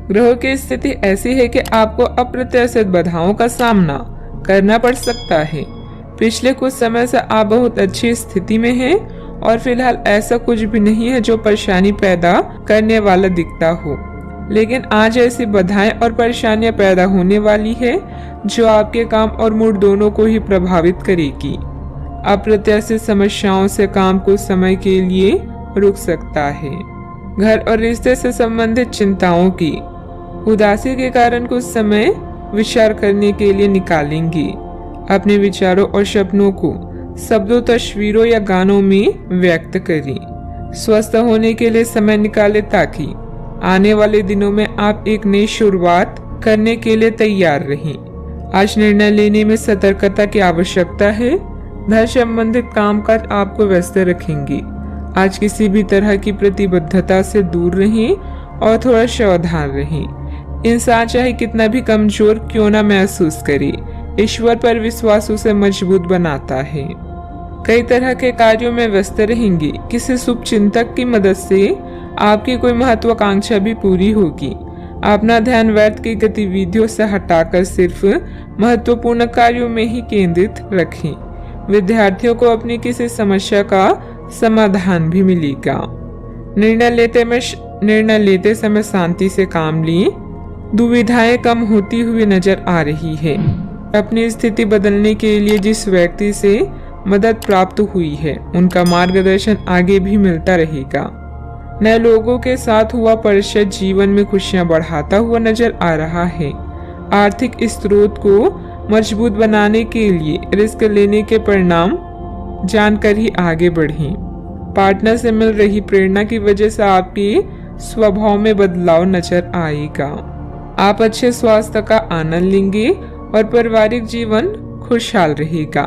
ग्रहों की स्थिति ऐसी है कि आपको अप्रत्याशित बाधाओं का सामना करना पड़ सकता है। पिछले कुछ समय से आप बहुत अच्छी स्थिति में हैं और फिलहाल ऐसा कुछ भी नहीं है जो परेशानी पैदा करने वाला दिखता हो, लेकिन आज ऐसी बाधाएं और परेशानियां पैदा होने वाली है जो आपके काम और मूड दोनों को ही प्रभावित करेगी। अप्रत्याशित समस्याओं से काम कुछ समय के लिए रुक सकता है। घर और रिश्ते से संबंधित चिंताओं की उदासी के कारण कुछ समय विचार करने के लिए निकालेंगे। अपने विचारों और सपनों को शब्दों, तस्वीरों या गानों में व्यक्त करें। स्वस्थ होने के लिए समय निकालें ताकि आने वाले दिनों में आप एक नई शुरुआत करने के लिए तैयार रहें। आज निर्णय लेने में सतर्कता की आवश्यकता है। धन संबंधित कामकाज आपको व्यस्त रखेंगे। आज किसी भी तरह की प्रतिबद्धता से दूर रहें और थोड़ा सावधान रहें। इंसान चाहे कितना भी कमजोर क्यों ना महसूस करे, ईश्वर पर विश्वास उसे मजबूत बनाता है। कई तरह के कार्यों में व्यस्त रहेंगे। किसी शुभ चिंतक की मदद से आपकी कोई महत्वाकांक्षा भी पूरी होगी। अपना ध्यान व्यर्थ की गतिविधियों से हटाकर सिर्फ महत्वपूर्ण कार्यों में ही केंद्रित रखें। विद्यार्थियों को अपनी किसी समस्या का समाधान भी मिलेगा। निर्णय लेते समय शांति से काम लें। दुविधाएं कम होती हुई नजर आ रही है। अपनी स्थिति बदलने के लिए जिस व्यक्ति से मदद प्राप्त हुई है उनका मार्गदर्शन आगे भी मिलता रहेगा। नए लोगों के साथ हुआ परिचय जीवन में खुशियां बढ़ाता हुआ नजर आ रहा है। आर्थिक स्रोत को मजबूत बनाने के लिए रिस्क लेने के परिणाम जानकर ही आगे बढ़ें। पार्टनर से मिल रही प्रेरणा की वजह से आपके स्वभाव में बदलाव नजर आएगा। आप अच्छे स्वास्थ्य का आनंद लेंगे और पारिवारिक जीवन खुशहाल रहेगा।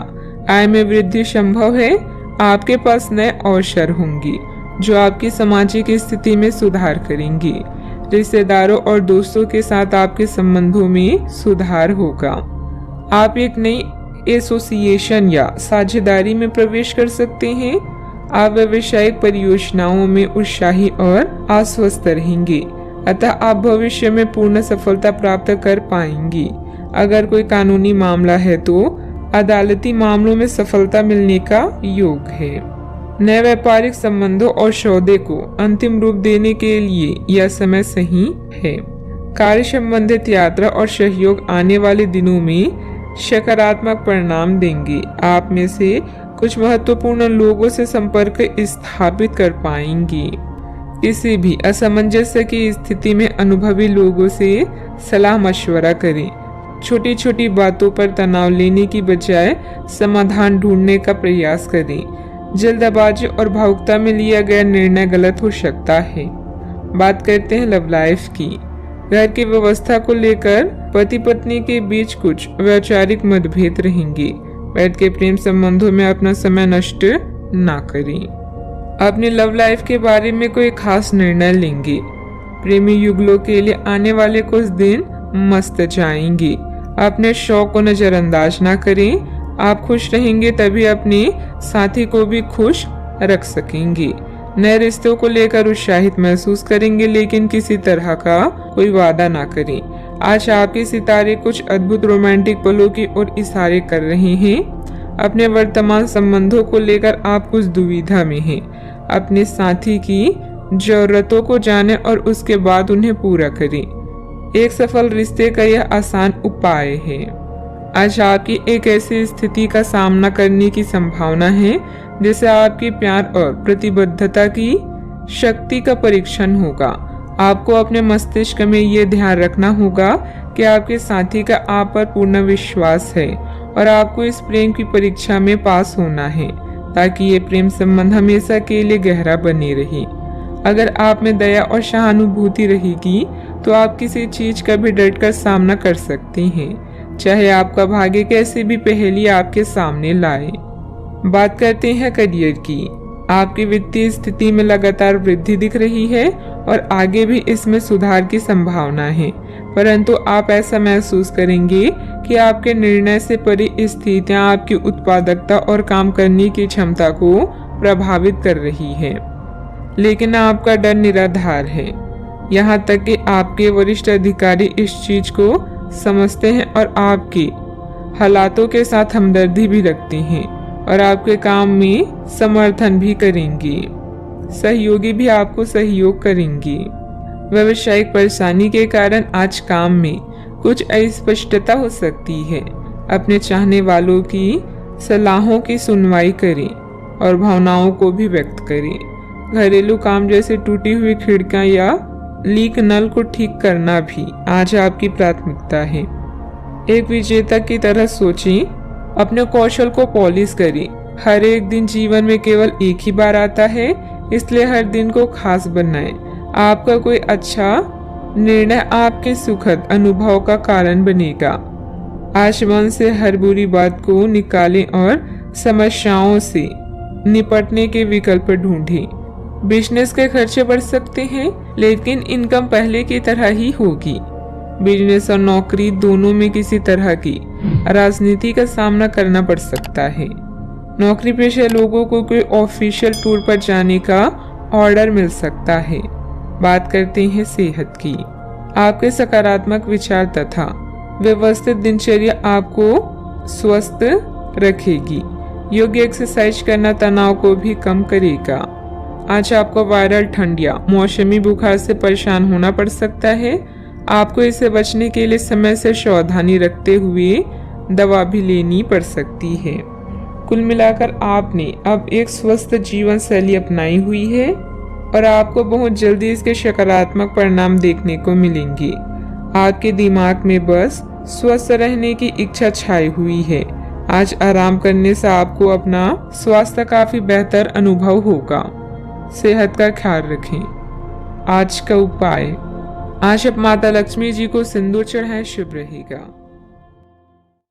आय में वृद्धि संभव है। आपके पास नए अवसर होंगे जो आपकी सामाजिक स्थिति में सुधार करेंगे। रिश्तेदारों और दोस्तों के साथ आपके संबंधों में सुधार होगा। आप एक नई एसोसिएशन या साझेदारी में प्रवेश कर सकते हैं। आप व्यावसायिक परियोजनाओं में उत्साही और आश्वस्त रहेंगे, अतः आप भविष्य में पूर्ण सफलता प्राप्त कर पाएंगे। अगर कोई कानूनी मामला है तो अदालती मामलों में सफलता मिलने का योग है। नए व्यापारिक संबंधों और सौदे को अंतिम रूप देने के लिए यह समय सही है। कार्य संबंधित यात्रा और सहयोग आने वाले दिनों में सकारात्मक परिणाम देंगे। आप में से कुछ महत्वपूर्ण लोगों से संपर्क स्थापित कर पाएंगे। किसी भी असमंजस्य की स्थिति में अनुभवी लोगों से सलाह मशवरा करें। छोटी छोटी बातों पर तनाव लेने की बजाय समाधान ढूंढने का प्रयास करें। जल्दबाजी और भावुकता में लिया गया निर्णय गलत हो सकता है। बात करते हैं लव लाइफ की। घर की व्यवस्था को लेकर पति पत्नी के बीच कुछ वैचारिक मतभेद रहेंगे। वैध के प्रेम संबंधों में अपना समय नष्ट ना करें। अपनी लव लाइफ के बारे में कोई खास निर्णय लेंगे। प्रेमी युगलों के लिए आने वाले कुछ दिन मस्त जाएंगे। अपने शौक को नजरअंदाज ना करें। आप खुश रहेंगे तभी अपने साथी को भी खुश रख सकेंगे। नए रिश्तों को लेकर उत्साहित महसूस करेंगे, लेकिन किसी तरह का कोई वादा ना करें। आज आपके सितारे कुछ अद्भुत रोमांटिक पलों की ओर इशारे कर रहे हैं। अपने वर्तमान संबंधों को लेकर आप कुछ दुविधा में हैं। अपने साथी की जरूरतों को जानें और उसके बाद उन्हें पूरा करें। एक सफल रिश्ते का यह आसान उपाय है। आज आपकी एक ऐसी स्थिति का सामना करने की संभावना है जिससे आपकी प्यार और प्रतिबद्धता की शक्ति का परीक्षण होगा। आपको अपने मस्तिष्क में ये ध्यान रखना होगा कि आपके साथी का आप पर पूर्ण विश्वास है और आपको इस प्रेम की परीक्षा में पास होना है ताकि ये प्रेम संबंध हमेशा के लिए गहरा बने रहे। अगर आप में दया और सहानुभूति रहेगी तो आप किसी चीज का भी डटकर सामना कर सकते हैं, चाहे आपका भाग्य कैसी भी पहेली आपके सामने लाए। बात करते हैं करियर की। आपकी वित्तीय स्थिति में लगातार वृद्धि दिख रही है और आगे भी इसमें सुधार की संभावना है, परंतु आप ऐसा महसूस करेंगे कि आपके निर्णय से परे स्थितियां आपकी उत्पादकता और काम करने की क्षमता को प्रभावित कर रही है, लेकिन आपका डर निराधार है। यहाँ तक कि आपके वरिष्ठ अधिकारी इस चीज को समझते हैं और आपके हालातों के साथ हमदर्दी भी रखते हैं और आपके काम में समर्थन भी करेंगे। सहयोगी भी आपको सहयोग करेंगे। व्यावसायिक परेशानी के कारण आज काम में कुछ अस्पष्टता हो सकती है। अपने चाहने वालों की सलाहों की सुनवाई करें और भावनाओं को भी व्यक्त करें। घरेलू काम जैसे टूटी हुई खिड़कियां या लीक नल को ठीक करना भी आज आपकी प्राथमिकता है। एक विजेता की तरह सोचें, अपने कौशल को पॉलिश करें। हर एक दिन जीवन में केवल एक ही बार आता है, इसलिए हर दिन को खास बनाएं। आपका कोई अच्छा निर्णय आपके सुखद अनुभव का कारण बनेगा। आज मन से हर बुरी बात को निकालें और समस्याओं से निपटने के विकल्प ढूंढें। बिजनेस के खर्चे बढ़ सकते हैं, लेकिन इनकम पहले की तरह ही होगी। बिजनेस और नौकरी दोनों में किसी तरह की राजनीति का सामना करना पड़ सकता है। नौकरी पेशा लोगों को कोई ऑफिशियल टूर पर जाने का ऑर्डर मिल सकता है। बात करते हैं सेहत की। आपके सकारात्मक विचार तथा व्यवस्थित दिनचर्या आपको स्वस्थ रखेगी। योग्य एक्सरसाइज करना तनाव को भी कम करेगा। आज आपको वायरल ठंड या मौसमी बुखार से परेशान होना पड़ सकता है। आपको इससे बचने के लिए समय से सावधानी रखते हुए दवा भी लेनी पड़ सकती है। कुल मिलाकर आपने अब एक स्वस्थ जीवन शैली अपनाई हुई है और आपको बहुत जल्दी इसके सकारात्मक परिणाम देखने को मिलेंगे। आपके दिमाग में बस स्वस्थ रहने की इच्छा छाई हुई है। आज आराम करने से आपको अपना स्वास्थ्य काफी बेहतर अनुभव होगा। सेहत का ख्याल रखें। आज का उपाय, आज आप माता लक्ष्मी जी को सिंदूर चढ़ाएं, शुभ रहेगा।